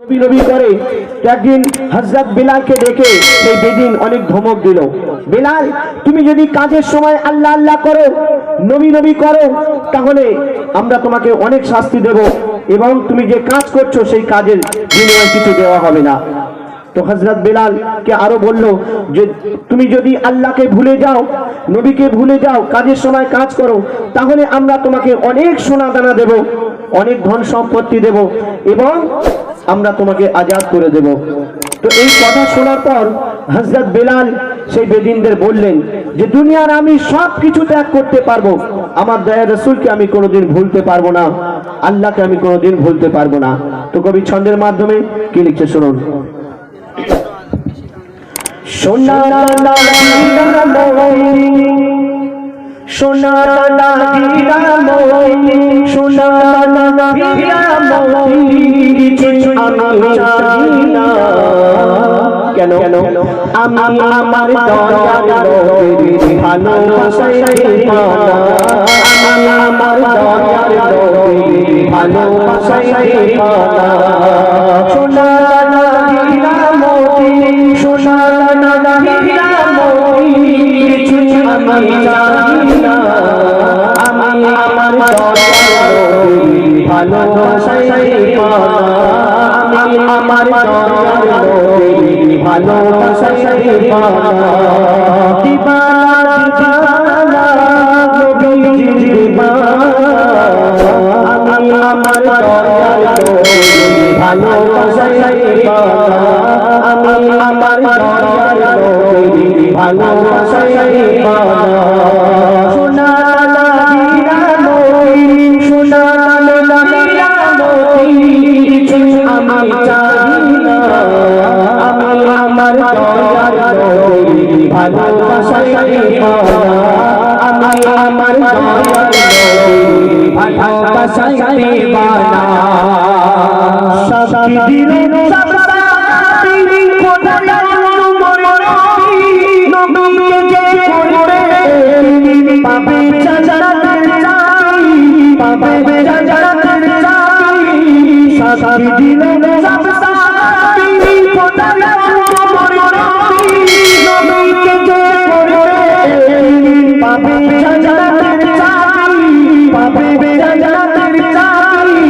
নবী নবী করে একদিন হযরত বিলালকে ডেকে সেই বেদিন অনেক ধমক দিল, বিলাল তুমি যদি কাজের সময় আল্লাহ আল্লাহ করো, নবী নবী করো, তাহলে আমরা তোমাকে অনেক শাস্তি দেব এবং তুমি যে কাজ করছো সেই কাজের বিনিময়ে কিছু দেওয়া হবে না। তো হযরত বিলালকে আরো বলল যে তুমি যদি আল্লাহকে ভুলে যাও, নবীকে ভুলে যাও, কাজের সময় কাজ করো, তাহলে আমরা তোমাকে অনেক সোনা দানা দেব, অনেক ধন সম্পত্তি দেব এবং আমরা তোমাকে আজাদ করে দেব। তো এই কথা শোনার পর হযরত বিলাল সেই বেদিনদের বললেন যে দুনিয়ার আমি সব কিছু ত্যাগ করতে পারবো, আমার দয়ার রাসূলকে আমি কোনোদিন ভুলতে পারবো না, আল্লাহকে আমি কোনোদিন ভুলতে পারবো না। তো কবি ছন্দের মাধ্যমে কি লিখছে শুনুন। সোনা সোনা সোনা কেন আমি আমার দয়ার নবীর ভালোবাসায় দিওয়ানা, আমি আমার দয়ার নবীর ভালোবাসায় দিওয়ানা। সোনা হীরা মোতি সোনা হীরা মোতি কিছু আমি জানি না, আমি আমার দয়ার নবীর ভালোবাসায় দিওয়ানা, আমি আমার দয়ার নবীর ভালোবাসায় দিওয়ানা। দিওয়ানা দিওয়ানা নবীজির দিওয়ানা, আমি আমার দয়ার নবীর ভালোবাসায় দিওয়ানা, আমি আমার দয়ার নবীর ভালোবাসায় দিওয়ানা। সোনা হীরা মোতি সোনা হীরা মোতি কিছু আমি জানি না, আমি আমার দয়ার নবীর ভালোবাসায় দিওয়ানা, আমি আমার দয়ার নবীর ভালোবাসায় দিওয়ানা। সব দিল সব সাথী কোথায় নবীকে যে করবে পাবে জান্নাতের চাবি, পাবে জান্নাতের চাবি। সাথী দিল সব সাথী কোথায় নবীকে যে করবে পাবে জান্নাতের চাবি, পাবে জান্নাতের চাবি।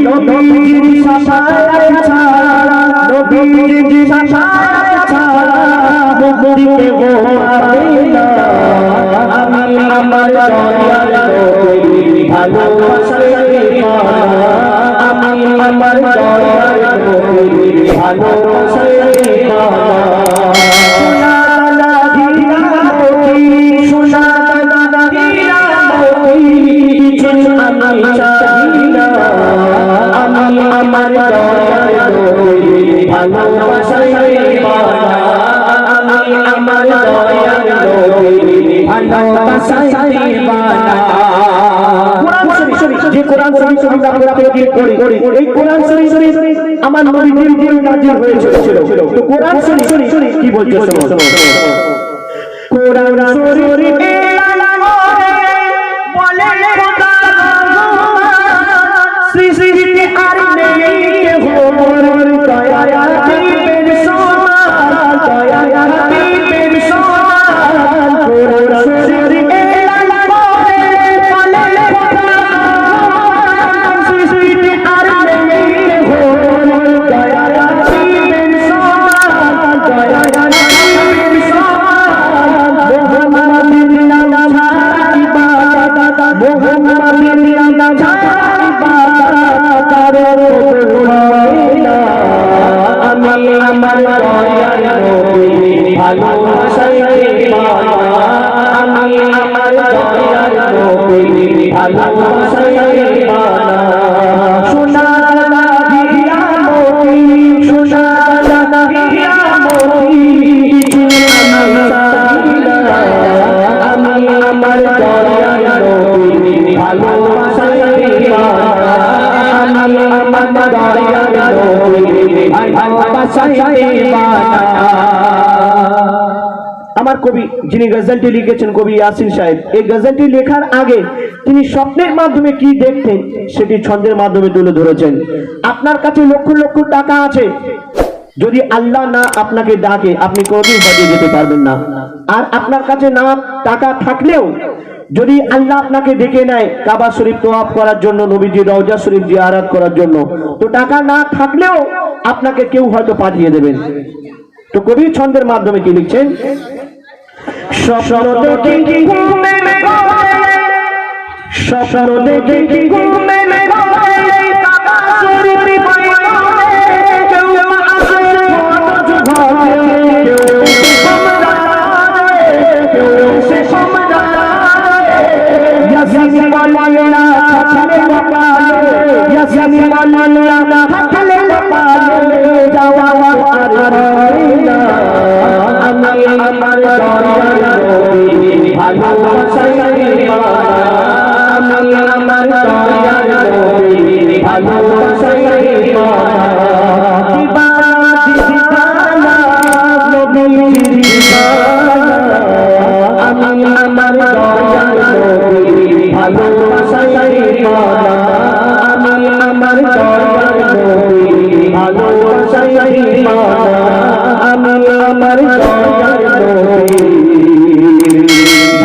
নবীর শাফায়াত ছাড়া, নবীর শাফায়াত ছাড়া মুক্তিতে গো পাবে না, আমি আমার দয়ার নবীর ভালোবাসায় দিওয়ানা, আমি আমার দয়ার নবীর ভালোবাসায় দিওয়ানা। সোনা হীরা মোতি সোনা হীরা মোতি কিছু আমি চাই না, আমি আমার দয়ার নবীর ভালোবাসায় দিওয়ানা, আমি আমার দয়ার নবীর ভালোবাসায় দিওয়ানা। যে কোরআন শরীফ আমরা তেলাওয়াত করি, এই কোরআন শরীফ আমার নবীজির উপর নাযিল হয়েছিল। তো কোরআন শরীফ কি বলছে শোনো। কোরআন শরীফ বলে খোদা সৃষ্টিতে আর নেই কেউ দয়া দিবেন সমান, দয়া দিবেন সমান। কোরআন শরীফ আমার দয়ার নবীর ভালোবাসায় দিওয়ানা, আমি আমার দয়ার নবীর ভালোবাসায় দিওয়ানা। সোনা হীরা মোতি সোনা হীরা মোতি কিছু আমি চাই না, আমি আমার দয়ার নবীর ভালোবাসায় দিওয়ানা, আমি আমার দয়ার নবীর ভালোবাসায় দিওয়ানা। আমার কবি যিনি গজলটি লিখেছেন কবি ইয়াসিন সাহেব, এই গজলটি লেখার আগে তিনি স্বপ্নের মাধ্যমে কি দেখতেন সেটি ছন্দের মাধ্যমে তুলে ধরেছেন। আপনার কাছে লক্ষ লক্ষ টাকা আছে, যদি আল্লাহ না আপনাকে ডাকে আপনি কোনোদিন হজে যেতে পারবেন না। আর আপনার কাছে না টাকা থাকলেও যদি আল্লাহ আপনাকে ডেকে নেয় কাবা শরীফ তওয়াফ করার জন্য, নবীজি রওজা শরীফ জিয়ারত করার জন্য, তো টাকা না থাকলেও আপনাকে কেউ হয়তো পাঠিয়ে দেবেন। তো কবি ছন্দের মাধ্যমে কি লিখছেন? স্বপ্ন দেখি ঘুমে স্বপ্ন দেখি ঘুমে কাবা শরীফ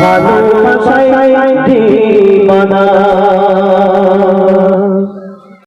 ভালোবাসায়